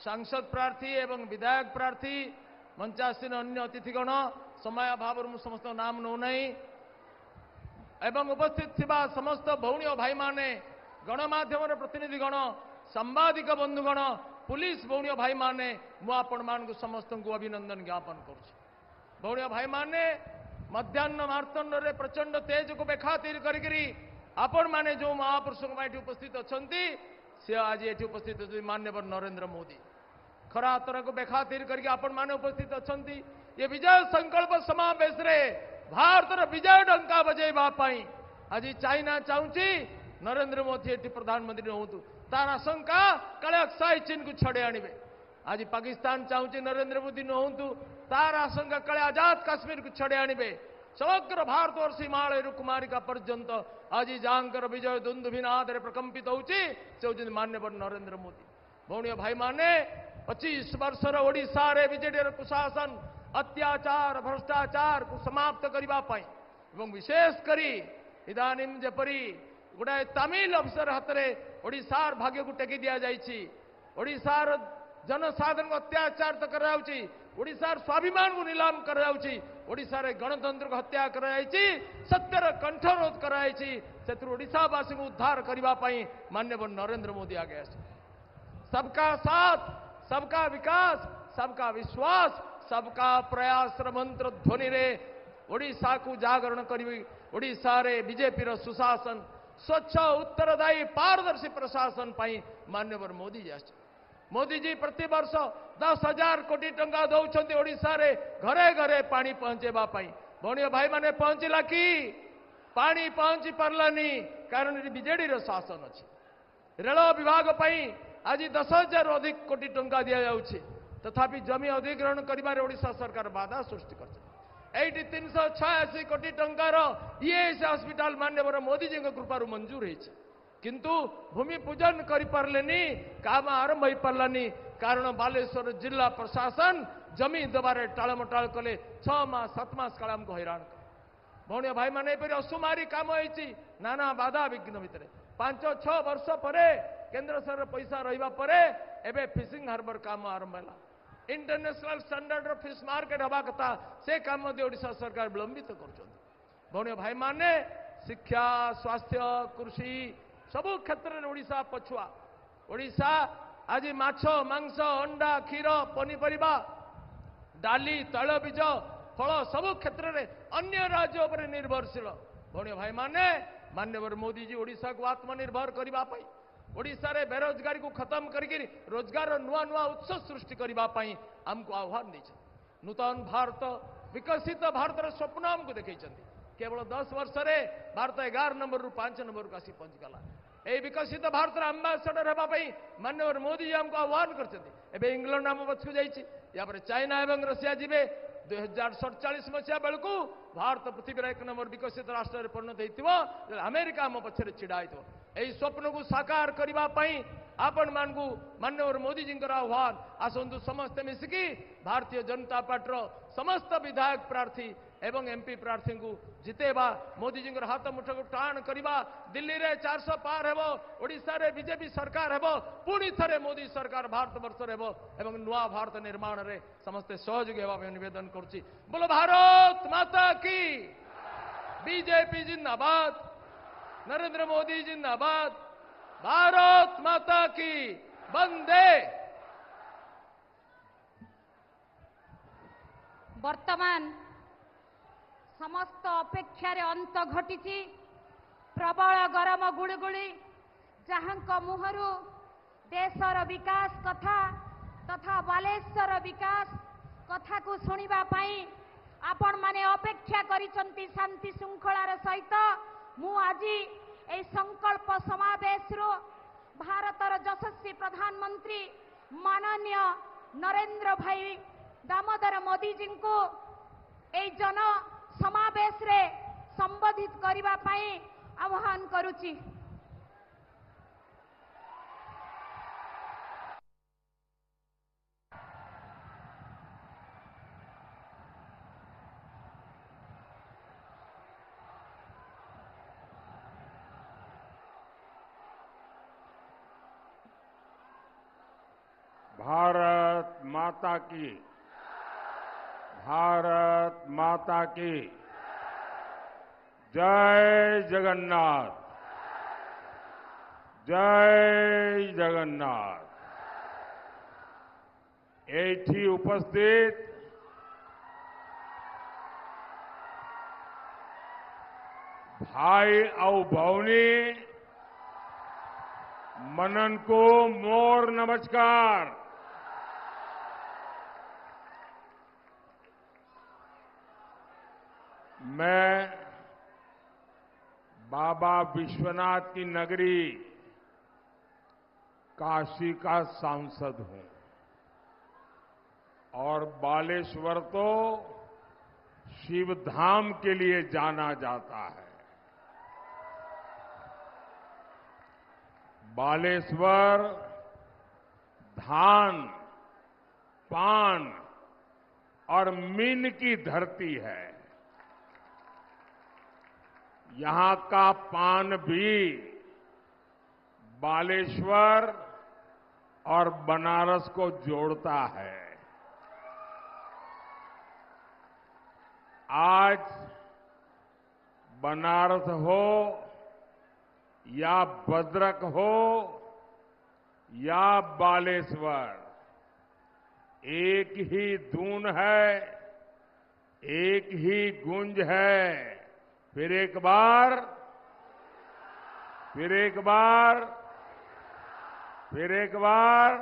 सांसद प्रार्थी एवं विधायक प्रार्थी मंचासीन अन्य अतिथिगण समय अभाव समस्त नाम नौ नहीं एवं उपस्थित थिबा समस्त भौणी और भाई माने गणमाध्यम प्रतिनिधिगण सांबादिक बंधुगण पुलिस भौणी और भाई माने मु आपण मान समस्त को अभिनंदन ज्ञापन करुछि। भौणी और भाई माने मध्याह्न मार्तंड रे प्रचंड तेज को बेखातिर करी आपण माने जो महापुरुष उपस्थित अच्छी सी आज ये उपस्थित अच्छे मान्यवर नरेंद्र मोदी खरा तरह को बेखातिर करके आपण माने उपस्थित अच्छी ये विजय संकल्प समावेश रे भारत विजय डंका बजेबा आज चाइना चाहूँगी नरेंद्र मोदी ये प्रधानमंत्री हूँ तार आशंका काले अक्साई चीन को छड़े आणवे आज पाकिस्तान चाहूँगी नरेंद्र मोदी न हूँ तार आशंका काले आजाद काश्मीर को छड़े आणवे समग्र भारतवर्ष हिमालय कुमारिका पर्यंत आज जांकर विजय दुंदुभिनाद प्रकंपित होची से होती मान्यवर नरेंद्र मोदी भौणी भाई माने 25 वर्षर ओडिशा रे बीजेडी कुशासन अत्याचार भ्रष्टाचार को समाप्त करने एवं विशेष करी इदानीम जपरी गुड़ाए तमिल अफसर हाथ में ओडिशार भाग्य को टेकी दिया जाइछि ओडिशार जनसाधारण को अत्याचार तो कराउछि ओडिशार स्वाभिमान को नीलाम कराउछि ओडिशार गणतंत्र को हत्या कराइछि सत्यर कंठरोध कराइछि सेतु ओडिशावासी को उद्धार करबा पई माननीय नरेंद्र मोदी आगे आसे सबका साथ सबका विकास सबका विश्वास सबका प्रयास मंत्र ध्वनि रे ओडिशा को जागरण करी ओडिशा रे बीजेपी रो सुशासन स्वच्छ उत्तरदायी पारदर्शी प्रशासन पाई मान्यवर मोदी जी आसे मोदी जी प्रति वर्ष 10,000 कोटी टंका दौरान ओडिशा रे घरे घरे पानी पहुंचेबा पाई भौणी भाई माने पहुंचला कि पानी पहुंची पारलानी कारण बीजेडी रो शासन अच्छी रेल विभाग पाई आज 10,000 अधिक कोटी टंका दिया जाउछि तथापि जमी अधिग्रहण करिबारे ओडिशा सरकार बाधा सृष्टि कर 386 कोटी टंकार ईएस हॉस्पिटल मान्यवर मोदी जी कृपार मंजूर होइछि किंतु भूमि पूजन करि पारलेनी काम आरंभ हो पारलानी कारण बालेश्वर जिला प्रशासन जमी दबारे टालमटाल कले 6 मास 7 मास काल हमको हैरान भौणी भाई माने असुमारी काम होइछि नाना बाधा विघ्न भितर 5-6 वर्ष परे केंद्र सरकार पैसा रहिबा परे एबे फिशिंग हार्बर काम आरंभ होला इंटरनेशनल स्टैंडर्ड फिश मार्केट हवा कथा से काम ओडिशा सरकार विलंबित कर भौणी भाई माने शिक्षा स्वास्थ्य कृषि सबु क्षेत्र में ओडिशा पछुआ ओडिशा आज माछ मांस अंडा क्षीर पनीपरिबा डाली तैलबीज फल सबु क्षेत्र में अन्य राज्य पर निर्भरशील भौणी भाई माने मान्यवर मोदी जी ओडिशा को आत्मनिर्भर करने ओडिशा रे बेरोजगारी को खत्म करके रोजगार नुआ नुआ उत्स सृष्टि करने आमको आह्वान देते नूतन भारत विकसित भारत स्वप्न आमको देखते केवल 10 वर्ष रे भारत 11 नंबर रु 5 नंबर को आसी पहुंचीगला ए विकसित भारत आंबासडर होगापी मान्यवर मोदी जी आमको आह्वान करते इंग्लैंड आम पछू जाइए या चाइना एवं रशिया जीवे 2047 मसीहा बेलू भारत पृथ्वी 1 नंबर विकसित राष्ट्र परिणत हो अमेरिका आम पछरे छिड़ा यही स्वप्न को साकार करने आपण मानू मान्यवर मोदी जी आह्वान आसतु समस्ते मिसिकी भारतीय जनता पार्टी समस्त विधायक प्रार्थी एवं एमपी प्रार्थी को जितेबा मोदी जी हाथ मुठ को टाण करवा दिल्ली रे 400 पार हेबो ओडिशा रे बीजेपी सरकार हेबो पुणी थरे मोदी सरकार भारत वर्ष हेबो एवं नुआ भारत निर्माण रे समस्ते सहयोगी हेबा निवेदन करुछि बोलो भारत माता की बीजेपी जिंदाबाद नरेंद्र मोदी जिंदाबाद भारत माता की वंदे वर्तमान समस्त अपेक्षार अंत घटी प्रबल गरम गुड़गुड़ी जहां मुहरु देशर विकास कथा तथा बालेश्वर विकास कथा को शुणा आपण माने अपेक्षा करिसंती शांति श्रृंखलार सहित मु आज ए संकल्प समावेश रो भारतर यशस्वी प्रधानमंत्री माननीय नरेंद्र भाई दामोदर मोदी जी को ए जन समावेश रे संबोधित करबा पई आह्वान करुची। भारत माता की, भारत माता की जय जगन्नाथ, जय जगन्नाथ। एठी उपस्थित भाई और भौनी मनन को मोर नमस्कार। मैं बाबा विश्वनाथ की नगरी काशी का सांसद हूं और बालेश्वर तो शिव धाम के लिए जाना जाता है। बालेश्वर धान, पान और मीन की धरती है। यहां का पान भी बालेश्वर और बनारस को जोड़ता है। आज बनारस हो या भद्रक हो या बालेश्वर, एक ही धुन है, एक ही गूंज है। फिर एक बार, फिर एक बार, फिर एक बार।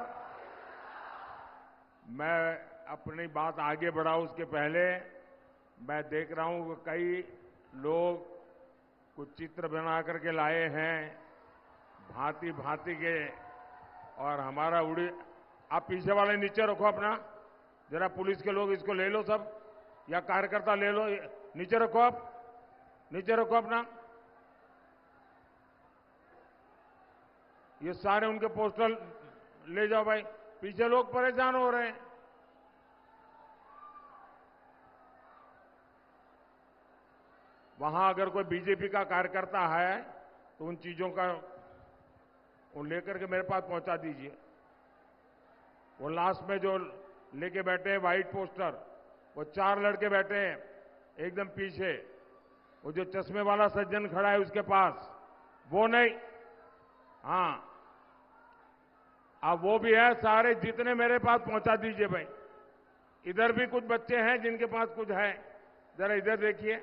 मैं अपनी बात आगे बढ़ाऊं उसके पहले मैं देख रहा हूं कि कई लोग कुछ चित्र बना करके लाए हैं भांति भांति के, और हमारा उड़ी। आप पीछे वाले नीचे रखो अपना, जरा पुलिस के लोग इसको ले लो सब, या कार्यकर्ता ले लो, नीचे रखो, आप नीचे रखो अपना। ये सारे उनके पोस्टर ले जाओ भाई, पीछे लोग परेशान हो रहे हैं। वहां अगर कोई बीजेपी का कार्यकर्ता है तो उन चीजों का वो लेकर के मेरे पास पहुंचा दीजिए। वो लास्ट में जो लेके बैठे हैं व्हाइट पोस्टर, वो 4 लड़के बैठे हैं एकदम पीछे। वो जो चश्मे वाला सज्जन खड़ा है उसके पास, वो नहीं, हाँ अब वो भी है। सारे जितने मेरे पास पहुंचा दीजिए भाई। इधर भी कुछ बच्चे हैं जिनके पास कुछ है, जरा इधर देखिए।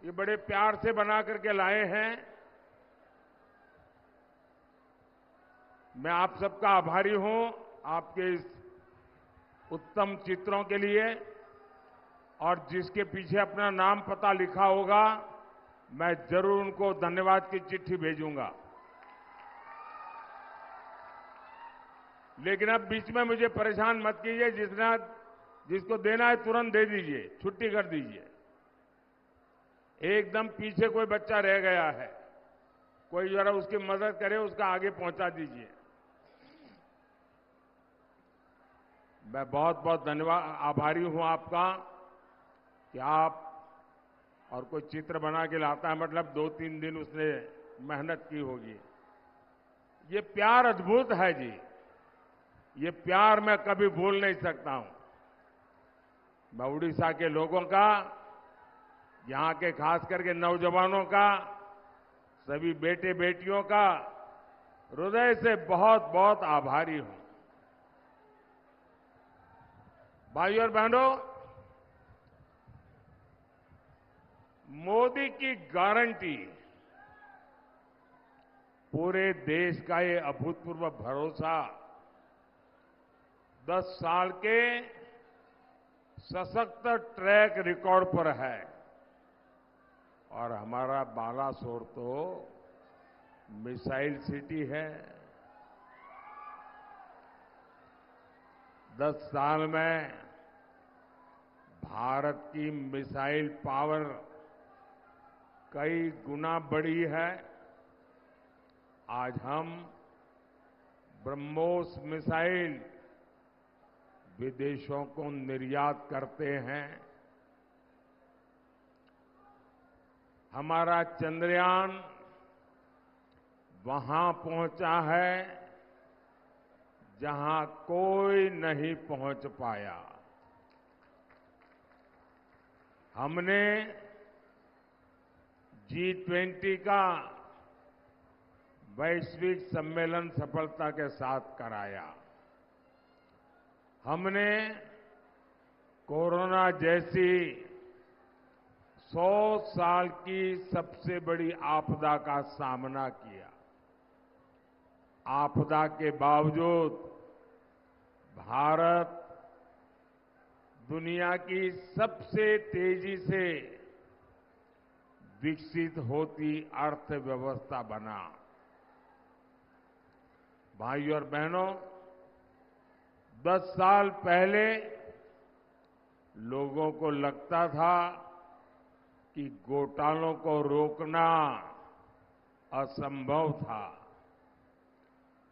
ये बड़े प्यार से बना करके लाए हैं। मैं आप सबका आभारी हूं आपके इस उत्तम चित्रों के लिए, और जिसके पीछे अपना नाम पता लिखा होगा मैं जरूर उनको धन्यवाद की चिट्ठी भेजूंगा। लेकिन अब बीच में मुझे परेशान मत कीजिए। जिसको देना है तुरंत दे दीजिए, छुट्टी कर दीजिए। एकदम पीछे कोई बच्चा रह गया है, कोई जरा उसकी मदद करे, उसका आगे पहुंचा दीजिए। मैं बहुत बहुत धन्यवाद आभारी हूं आपका कि आप, और कोई चित्र बना के लाता है मतलब 2-3 दिन उसने मेहनत की होगी। ये प्यार अद्भुत है जी, ये प्यार मैं कभी भूल नहीं सकता हूं। मैं उड़ीसा के लोगों का, यहां के खास करके नौजवानों का, सभी बेटे बेटियों का हृदय से बहुत बहुत आभारी हूं। भाइयों और बहनों, मोदी की गारंटी पूरे देश का ये अभूतपूर्व भरोसा 10 साल के सशक्त ट्रैक रिकॉर्ड पर है। और हमारा बालासोर तो मिसाइल सिटी है। 10 साल में भारत की मिसाइल पावर कई गुना बढ़ी है। आज हम ब्रह्मोस मिसाइल विदेशों को निर्यात करते हैं। हमारा चंद्रयान वहां पहुंचा है जहां कोई नहीं पहुंच पाया। हमने G20 का वैश्विक सम्मेलन सफलता के साथ कराया। हमने कोरोना जैसी 100 साल की सबसे बड़ी आपदा का सामना किया। आपदा के बावजूद भारत दुनिया की सबसे तेजी से विकसित होती अर्थव्यवस्था बना। भाइयों और बहनों, 10 साल पहले लोगों को लगता था कि घोटालों को रोकना असंभव था।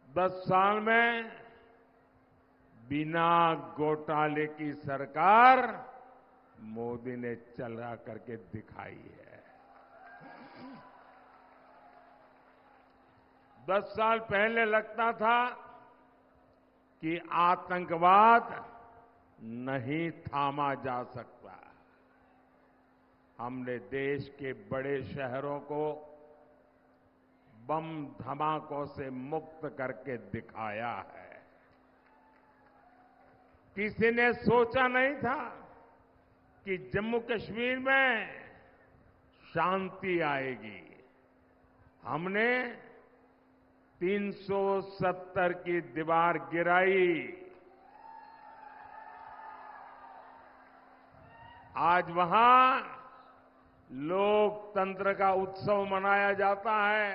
10 साल में बिना घोटाले की सरकार मोदी ने चला करके दिखाई है। 10 साल पहले लगता था कि आतंकवाद नहीं थामा जा सकता। हमने देश के बड़े शहरों को बम धमाकों से मुक्त करके दिखाया है। किसी ने सोचा नहीं था कि जम्मू कश्मीर में शांति आएगी। हमने 370 की दीवार गिराई। आज वहां लोकतंत्र का उत्सव मनाया जाता है।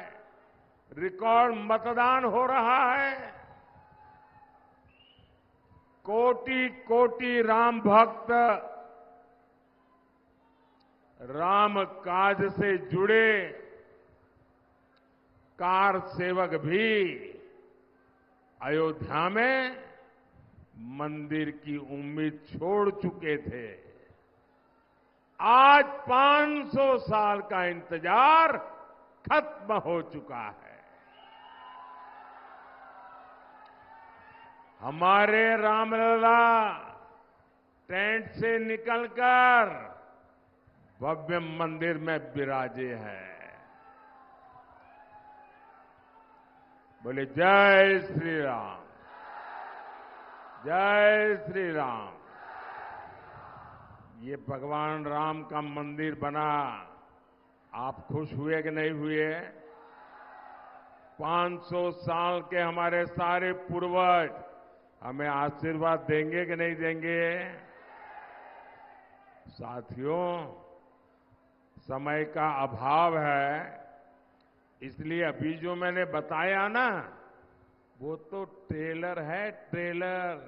रिकॉर्ड मतदान हो रहा है। कोटि कोटि राम भक्त राम काज से जुड़े कार सेवक भी अयोध्या में मंदिर की उम्मीद छोड़ चुके थे। आज 500 साल का इंतजार खत्म हो चुका है। हमारे रामलला टेंट से निकलकर भव्य मंदिर में विराजे हैं। बोले जय श्री राम, जय श्री राम। ये भगवान राम का मंदिर बना, आप खुश हुए कि नहीं हुए? 500 साल के हमारे सारे पूर्वज हमें आशीर्वाद देंगे कि नहीं देंगे? साथियों, समय का अभाव है, इसलिए अभी जो मैंने बताया ना, वो तो ट्रेलर है, ट्रेलर।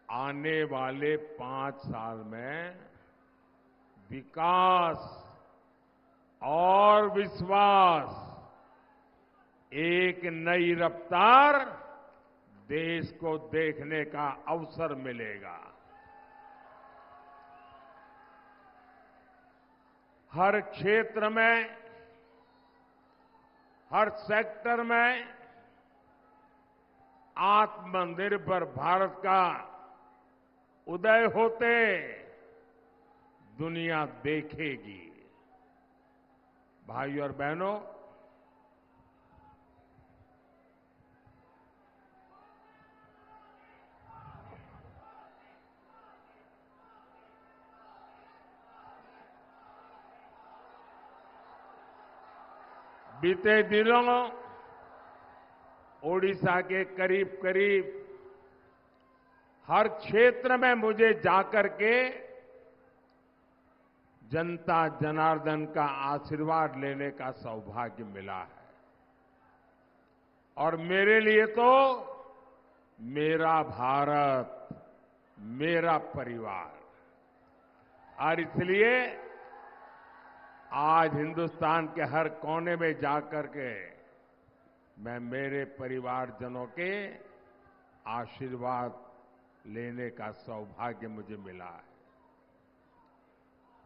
आने वाले 5 साल में विकास और विश्वास, एक नई रफ्तार देश को देखने का अवसर मिलेगा। हर क्षेत्र में, हर सेक्टर में आत्मनिर्भर भारत का उदय होते दुनिया देखेगी। भाइयों और बहनों, बीते दिनों ओडिशा के करीब करीब हर क्षेत्र में मुझे जाकर के जनता जनार्दन का आशीर्वाद लेने का सौभाग्य मिला है। और मेरे लिए तो मेरा भारत, मेरा परिवार, और इसलिए आज हिंदुस्तान के हर कोने में जाकर के मैं मेरे परिवारजनों के आशीर्वाद लेने का सौभाग्य मुझे मिला है।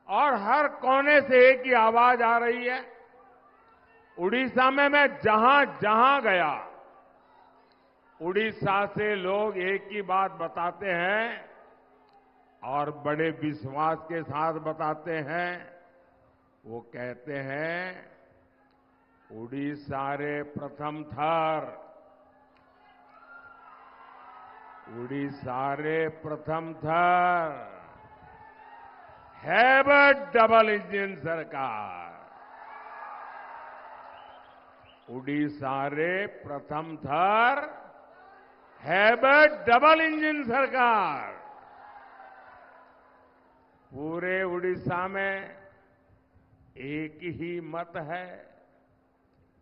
और हर कोने से एक ही आवाज आ रही है उड़ीसा में मैं जहां जहां गया, उड़ीसा से लोग एक ही बात बताते हैं और बड़े विश्वास के साथ बताते हैं। वो कहते हैं, उड़ीसा रे प्रथम थर, उड़ीसा रे प्रथम थर, हैव अ डबल इंजन सरकार। उड़ीसा रे प्रथम थर, हैव अ डबल इंजन सरकार। पूरे उड़ीसा में एक ही मत है,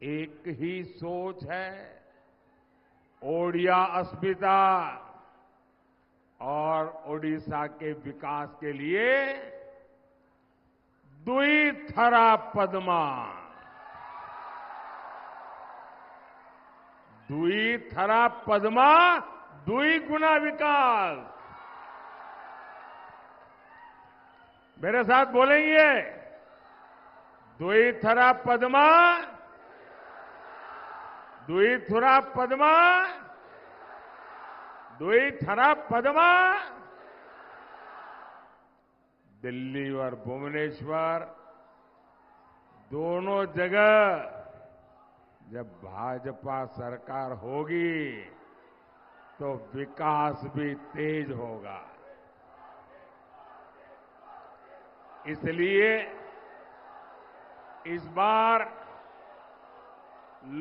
एक ही सोच है। ओडिया अस्मिता और ओडिशा के विकास के लिए दुई थरा पद्मा, दुई थरा पद्मा, दुई गुना विकास। मेरे साथ बोलेंगे, दुई थरा पद्मा, दुई थुरा पद्मा, दुई थरा पद्मा। दिल्ली और भुवनेश्वर दोनों जगह जब भाजपा सरकार होगी तो विकास भी तेज होगा। इसलिए इस बार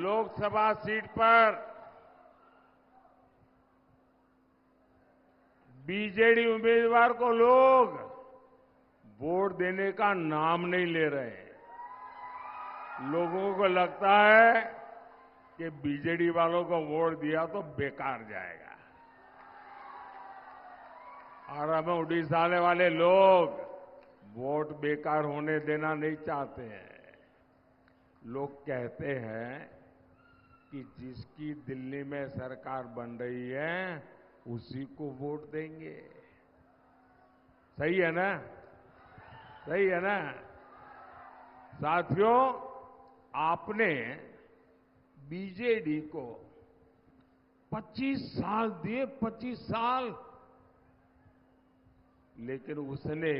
लोकसभा सीट पर बीजेडी उम्मीदवार को लोग वोट देने का नाम नहीं ले रहे हैं। लोगों को लगता है कि बीजेडी वालों को वोट दिया तो बेकार जाएगा। और हमें उड़ीसा वाले लोग वोट बेकार होने देना नहीं चाहते हैं। लोग कहते हैं कि जिसकी दिल्ली में सरकार बन रही है उसी को वोट देंगे। सही है ना? सही है ना? साथियों, आपने बीजेडी को 25 साल दिए, 25 साल, लेकिन उसने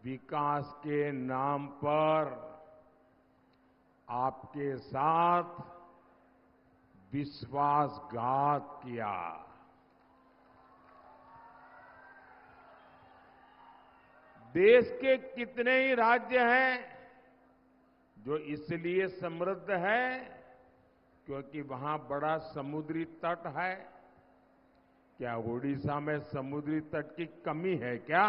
विकास के नाम पर आपके साथ विश्वासघात किया। देश के कितने ही राज्य हैं जो इसलिए समृद्ध है क्योंकि वहां बड़ा समुद्री तट है। क्या ओडिशा में समुद्री तट की कमी है क्या?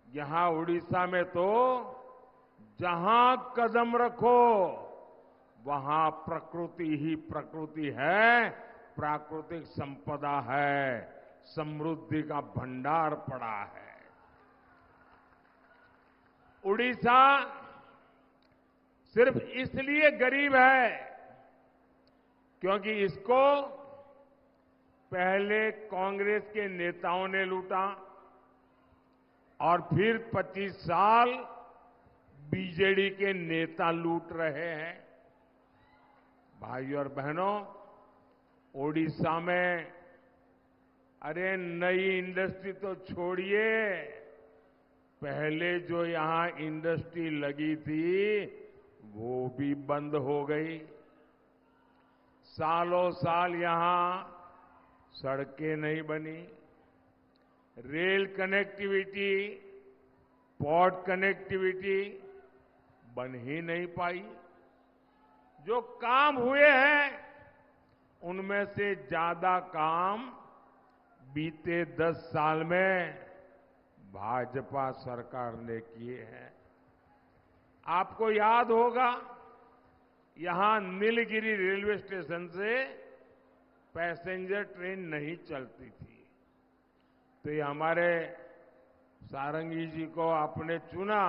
यहां उड़ीसा में तो जहां कदम रखो वहां प्रकृति ही प्रकृति है, प्राकृतिक संपदा है, समृद्धि का भंडार पड़ा है। उड़ीसा सिर्फ इसलिए गरीब है क्योंकि इसको पहले कांग्रेस के नेताओं ने लूटा और फिर 25 साल बीजेडी के नेता लूट रहे हैं। भाइयों और बहनों, ओडिशा में अरे नई इंडस्ट्री तो छोड़िए, पहले जो यहां इंडस्ट्री लगी थी वो भी बंद हो गई। सालों साल यहां सड़कें नहीं बनी, रेल कनेक्टिविटी, पोर्ट कनेक्टिविटी बन ही नहीं पाई। जो काम हुए हैं उनमें से ज्यादा काम बीते 10 साल में भाजपा सरकार ने किए हैं। आपको याद होगा, यहां नीलगिरी रेलवे स्टेशन से पैसेंजर ट्रेन नहीं चलती थी, तो ये हमारे सारंगी जी को आपने चुना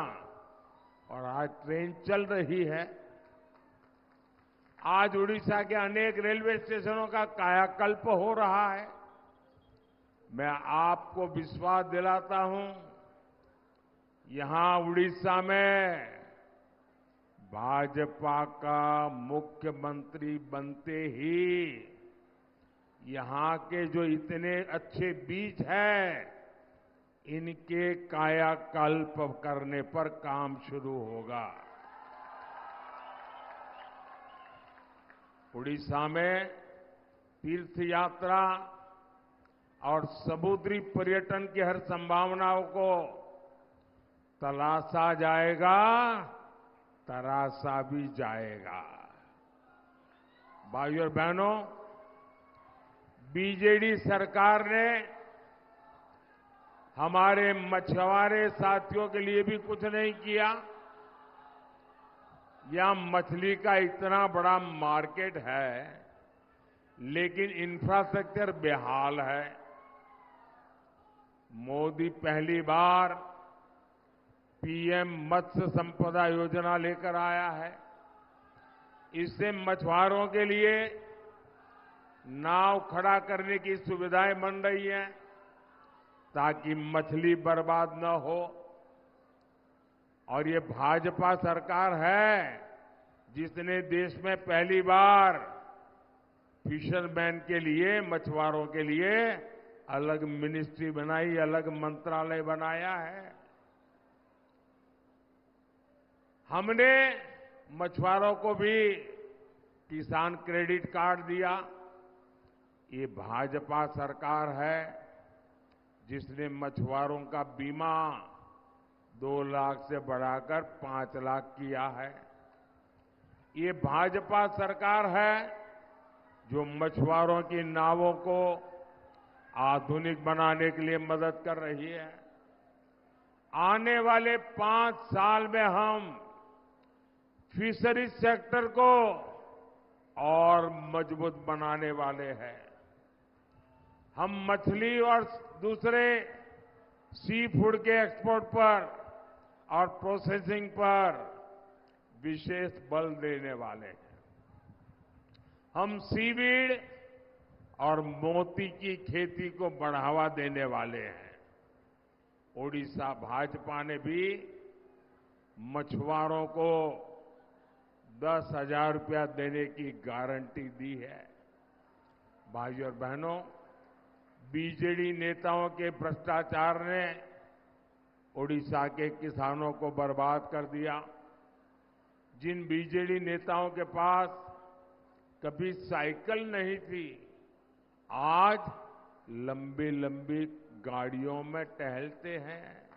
और आज ट्रेन चल रही है। आज उड़ीसा के अनेक रेलवे स्टेशनों का कायाकल्प हो रहा है। मैं आपको विश्वास दिलाता हूं, यहां उड़ीसा में भाजपा का मुख्यमंत्री बनते ही यहां के जो इतने अच्छे बीज हैं, इनके कायाकल्प करने पर काम शुरू होगा। उड़ीसा में तीर्थ यात्रा और समुद्री पर्यटन की हर संभावनाओं को तलाशा जाएगा, तराशा भी जाएगा। भाइयों और बहनों, बीजेडी सरकार ने हमारे मछुआरे साथियों के लिए भी कुछ नहीं किया। यहां मछली का इतना बड़ा मार्केट है, लेकिन इंफ्रास्ट्रक्चर बेहाल है। मोदी पहली बार पीएम मत्स्य संपदा योजना लेकर आया है। इससे मछुआरों के लिए नाव खड़ा करने की सुविधाएं बन रही हैं, ताकि मछली बर्बाद न हो। और ये भाजपा सरकार है जिसने देश में पहली बार फिशरमैन के लिए, मछुआरों के लिए अलग मिनिस्ट्री बनाई, अलग मंत्रालय बनाया है। हमने मछुआरों को भी किसान क्रेडिट कार्ड दिया। ये भाजपा सरकार है जिसने मछुआरों का बीमा 2 लाख से बढ़ाकर 5 लाख किया है। ये भाजपा सरकार है जो मछुआरों की नावों को आधुनिक बनाने के लिए मदद कर रही है। आने वाले 5 साल में हम फिशरीज सेक्टर को और मजबूत बनाने वाले हैं। हम मछली और दूसरे सी फूड के एक्सपोर्ट पर और प्रोसेसिंग पर विशेष बल देने वाले हैं। हम सीवीड और मोती की खेती को बढ़ावा देने वाले हैं। ओडिशा भाजपा ने भी मछुआरों को 10,000 रुपया देने की गारंटी दी है। भाइयों और बहनों, बीजेडी नेताओं के भ्रष्टाचार ने ओडिशा के किसानों को बर्बाद कर दिया। जिन बीजेडी नेताओं के पास कभी साइकिल नहीं थी, आज लंबी लंबी गाड़ियों में टहलते हैं।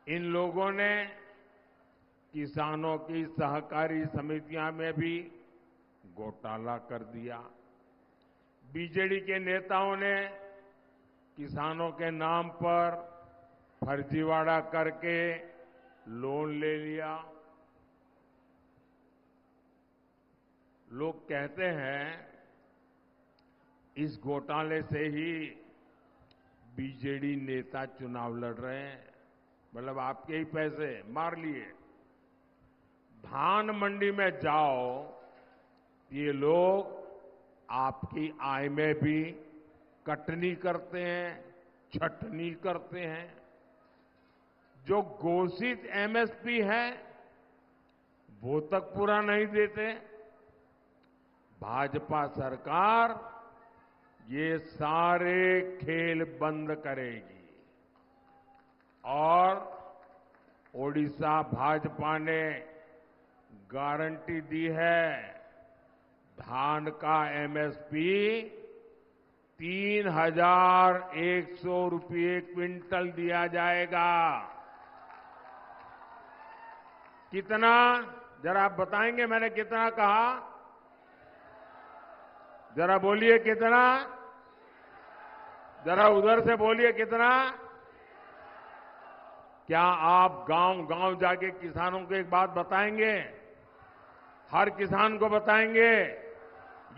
इन लोगों ने किसानों की सहकारी समितियां में भी घोटाला कर दिया। बीजेडी के नेताओं ने किसानों के नाम पर फर्जीवाड़ा करके लोन ले लिया। लोग कहते हैं इस घोटाले से ही बीजेडी नेता चुनाव लड़ रहे हैं, मतलब आपके ही पैसे मार लिए। धान मंडी में जाओ, ये लोग आपकी आय में भी कटनी करते हैं, छटनी करते हैं। जो घोषित एमएसपी है वो तक पूरा नहीं देते। भाजपा सरकार ये सारे खेल बंद करेगी और ओडिशा भाजपा ने गारंटी दी है, धान का एमएसपी 3,100 रुपये क्विंटल दिया जाएगा। कितना, जरा आप बताएंगे मैंने कितना कहा? जरा बोलिए कितना? जरा उधर से बोलिए कितना? क्या आप गांव-गांव जाके किसानों को एक बात बताएंगे? हर किसान को बताएंगे?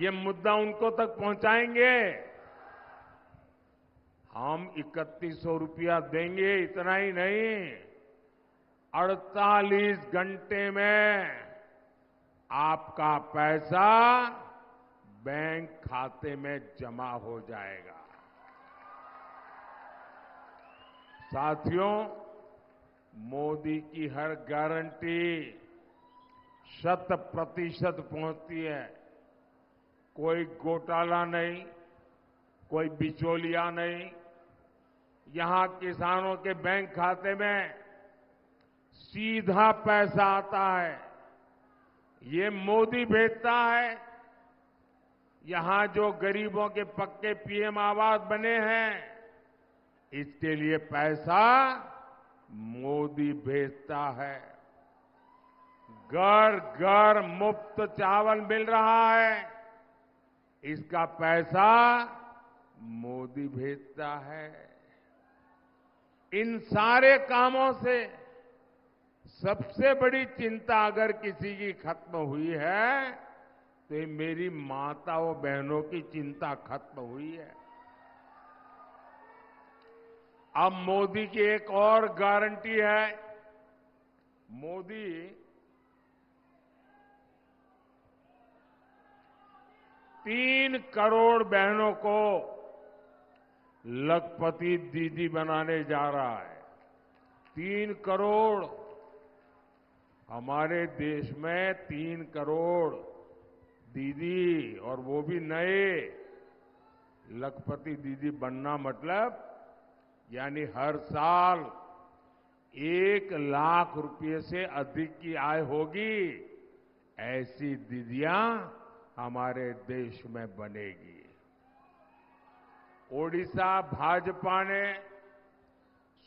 ये मुद्दा उनको तक पहुंचाएंगे? हम 3100 रुपया देंगे, इतना ही नहीं, 48 घंटे में आपका पैसा बैंक खाते में जमा हो जाएगा। साथियों, मोदी की हर गारंटी 100% पहुंचती है। कोई घोटाला नहीं, कोई बिचौलिया नहीं। यहां किसानों के बैंक खाते में सीधा पैसा आता है, ये मोदी भेजता है। यहां जो गरीबों के पक्के पीएम आवास बने हैं, इसके लिए पैसा मोदी भेजता है। घर घर मुफ्त चावल मिल रहा है, इसका पैसा मोदी भेजता है। इन सारे कामों से सबसे बड़ी चिंता अगर किसी की खत्म हुई है तो ये मेरी माताओं बहनों की चिंता खत्म हुई है। अब मोदी की एक और गारंटी है। मोदी 3 करोड़ बहनों को लखपति दीदी बनाने जा रहा है। 3 करोड़। हमारे देश में 3 करोड़ दीदी, और वो भी नए लखपति दीदी बनना मतलब यानी हर साल 1 लाख रुपए से अधिक की आय होगी, ऐसी दीदियां हमारे देश में बनेगी। ओडिशा भाजपा ने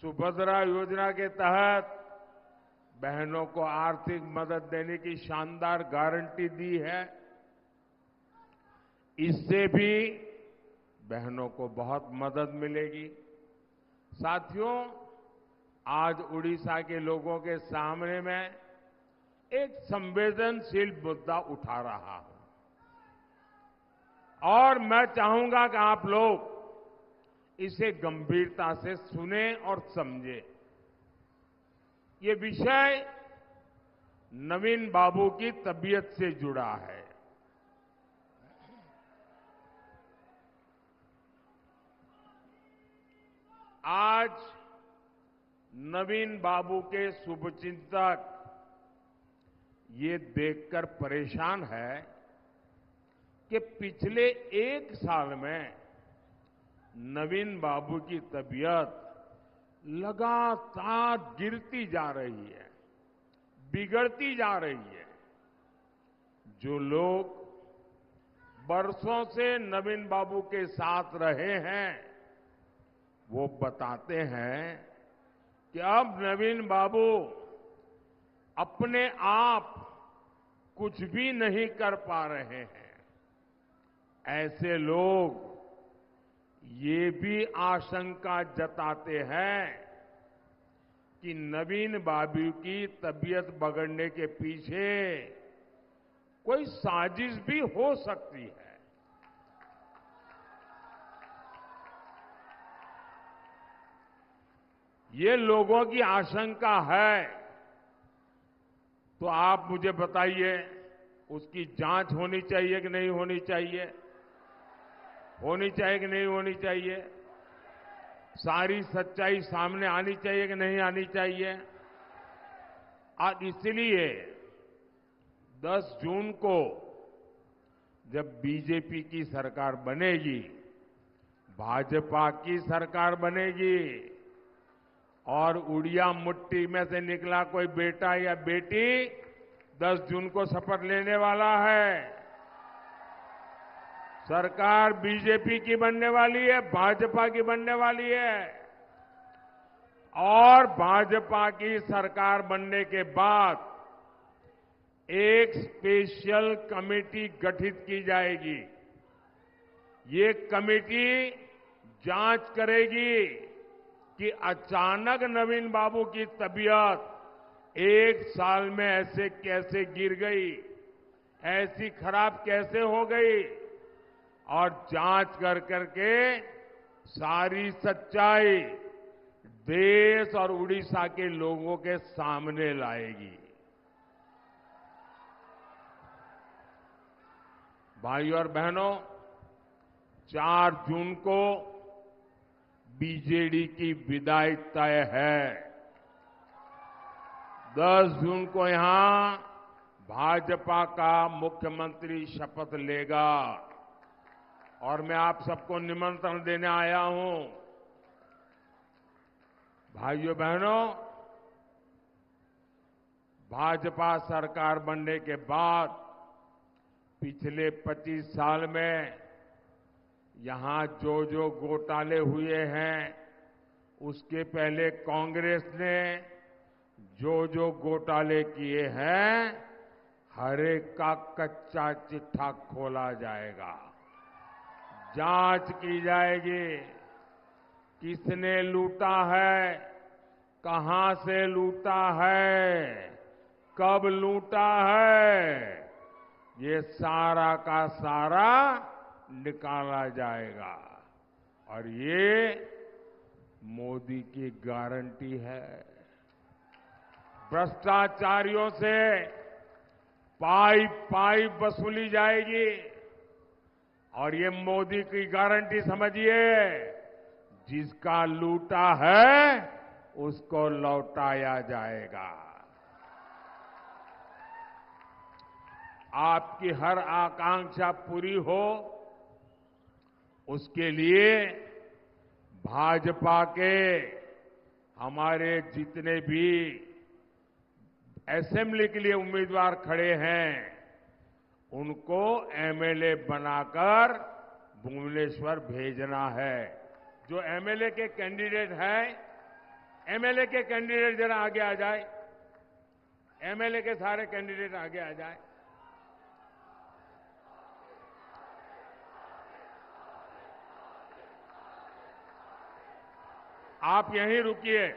सुभद्रा योजना के तहत बहनों को आर्थिक मदद देने की शानदार गारंटी दी है। इससे भी बहनों को बहुत मदद मिलेगी। साथियों, आज उड़ीसा के लोगों के सामने मैं एक संवेदनशील मुद्दा उठा रहा हूं और मैं चाहूंगा कि आप लोग इसे गंभीरता से सुने और समझें। ये विषय नवीन बाबू की तबीयत से जुड़ा है। आज नवीन बाबू के शुभचिंतक ये देखकर परेशान है कि पिछले 1 साल में नवीन बाबू की तबीयत लगातार गिरती जा रही है, बिगड़ती जा रही है। जो लोग बरसों से नवीन बाबू के साथ रहे हैं, वो बताते हैं कि अब नवीन बाबू अपने आप कुछ भी नहीं कर पा रहे हैं। ऐसे लोग ये भी आशंका जताते हैं कि नवीन बाबू की तबीयत बिगड़ने के पीछे कोई साजिश भी हो सकती है। ये लोगों की आशंका है, तो आप मुझे बताइए, उसकी जांच होनी चाहिए कि नहीं होनी चाहिए? होनी चाहिए कि नहीं होनी चाहिए? सारी सच्चाई सामने आनी चाहिए कि नहीं आनी चाहिए? और इसलिए 10 जून को जब बीजेपी की सरकार बनेगी, भाजपा की सरकार बनेगी और उड़िया मुट्ठी में से निकला कोई बेटा या बेटी 10 जून को शपथ लेने वाला है। सरकार बीजेपी की बनने वाली है, भाजपा की बनने वाली है। और भाजपा की सरकार बनने के बाद एक स्पेशल कमेटी गठित की जाएगी। ये कमेटी जांच करेगी कि अचानक नवीन बाबू की तबीयत 1 साल में ऐसे कैसे गिर गई, ऐसी खराब कैसे हो गई, और जांच कर करके सारी सच्चाई देश और उड़ीसा के लोगों के सामने लाएगी। भाइयों और बहनों, 4 जून को बीजेडी की विदाई तय है। 10 जून को यहां भाजपा का मुख्यमंत्री शपथ लेगा और मैं आप सबको निमंत्रण देने आया हूं। भाइयों बहनों, भाजपा सरकार बनने के बाद पिछले 25 साल में यहां जो घोटाले हुए हैं, उसके पहले कांग्रेस ने जो घोटाले किए हैं, हर एक का कच्चा चिट्ठा खोला जाएगा, जांच की जाएगी। किसने लूटा है, कहां से लूटा है, कब लूटा है, ये सारा का सारा निकाला जाएगा। और ये मोदी की गारंटी है। भ्रष्टाचारियों से पाइप वसूली जाएगी और ये मोदी की गारंटी समझिए, जिसका लूटा है उसको लौटाया जाएगा। आपकी हर आकांक्षा पूरी हो, उसके लिए भाजपा के हमारे जितने भी असेंबली के लिए उम्मीदवार खड़े हैं, उनको एमएलए बनाकर भुवनेश्वर भेजना है। जो एमएलए के कैंडिडेट हैं, एमएलए के कैंडिडेट जरा आगे आ जाए। एमएलए के सारे कैंडिडेट आगे आ जाए। आप यहीं रुकिए।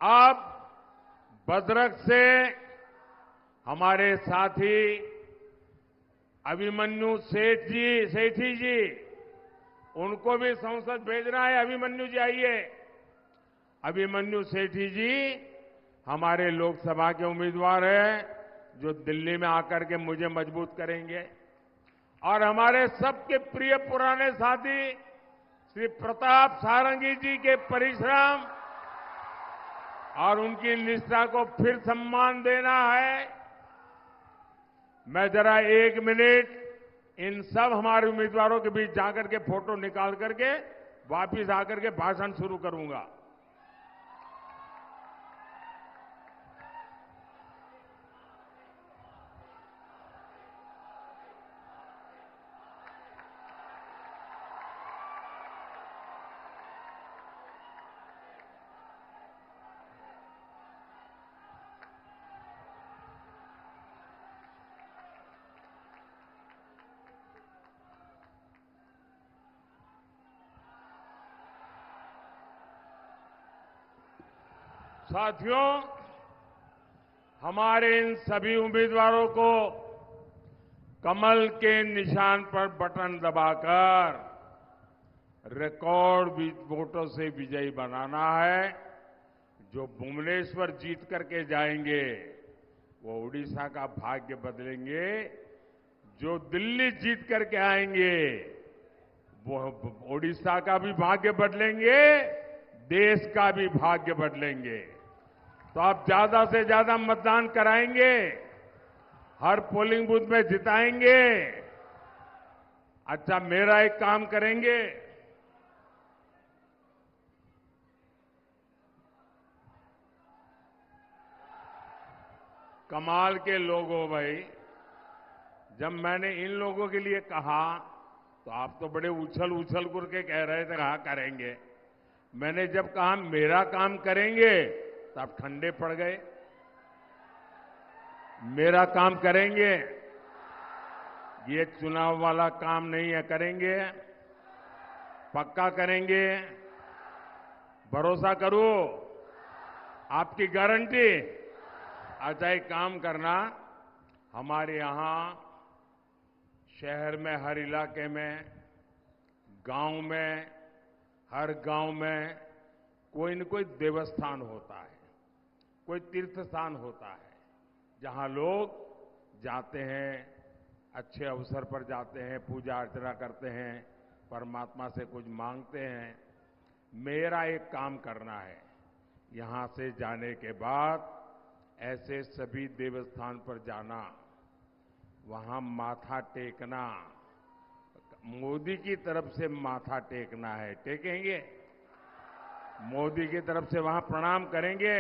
अब भद्रक से हमारे साथी अभिमन्यु सेठी जी, उनको भी संसद भेजना है। अभिमन्यु जी आइए। अभिमन्यु सेठी जी हमारे लोकसभा के उम्मीदवार हैं, जो दिल्ली में आकर के मुझे मजबूत करेंगे। और हमारे सबके प्रिय पुराने साथी श्री प्रताप सारंगी जी के परिश्रम और उनकी निष्ठा को फिर सम्मान देना है। मैं जरा 1 मिनट इन सब हमारे उम्मीदवारों के बीच जाकर के फोटो निकाल करके वापिस आकर के भाषण शुरू करूंगा। साथियों, हमारे इन सभी उम्मीदवारों को कमल के निशान पर बटन दबाकर रिकॉर्ड वोटों से विजयी बनाना है। जो भुवनेश्वर जीत करके जाएंगे, वो उड़ीसा का भाग्य बदलेंगे। जो दिल्ली जीत करके आएंगे, वो उड़ीसा का भी भाग्य बदलेंगे, देश का भी भाग्य बदलेंगे। तो आप ज्यादा से ज्यादा मतदान कराएंगे, हर पोलिंग बूथ में जिताएंगे। अच्छा, मेरा एक काम करेंगे, कमाल के लोग हो भाई। जब मैंने इन लोगों के लिए कहा तो आप तो बड़े उछल करके कह रहे थे हाँ करेंगे। मैंने जब कहा मेरा काम करेंगे तो आप ठंडे पड़ गए। मेरा काम करेंगे, ये चुनाव वाला काम नहीं है, करेंगे, पक्का करेंगे, भरोसा करो, आपकी गारंटी। अच्छा, एक काम करना, हमारे यहां शहर में हर इलाके में, गांव में, हर गांव में कोई न कोई देवस्थान होता है, कोई तीर्थ स्थान होता है, जहां लोग जाते हैं, अच्छे अवसर पर जाते हैं, पूजा अर्चना करते हैं, परमात्मा से कुछ मांगते हैं। मेरा एक काम करना है, यहां से जाने के बाद ऐसे सभी देवस्थान पर जाना, वहां माथा टेकना, मोदी की तरफ से माथा टेकना है, टेकेंगे? मोदी की तरफ से वहां प्रणाम करेंगे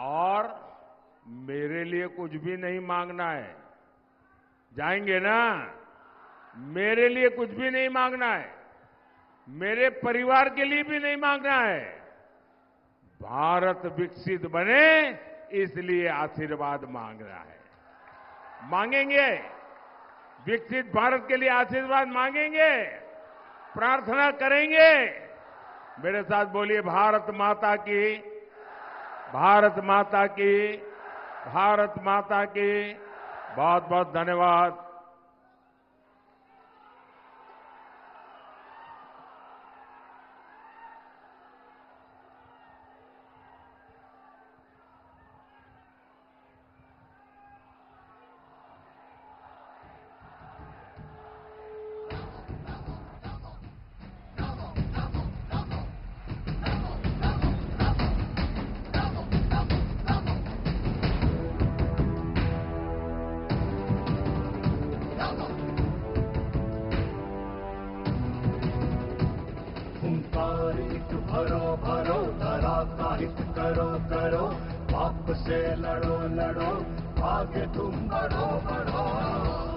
और मेरे लिए कुछ भी नहीं मांगना है। जाएंगे ना? मेरे लिए कुछ भी नहीं मांगना है, मेरे परिवार के लिए भी नहीं मांगना है। भारत विकसित बने इसलिए आशीर्वाद मांगना है। मांगेंगे? विकसित भारत के लिए आशीर्वाद मांगेंगे, प्रार्थना करेंगे। मेरे साथ बोलिए, भारत माता की, भारत माता की, भारत माता की। बहुत बहुत धन्यवाद। हुंकार एक भरो भरो, धरा का हित करो करो, पाप से लड़ो लड़ो, आगे तुम बढ़ो बढ़ो।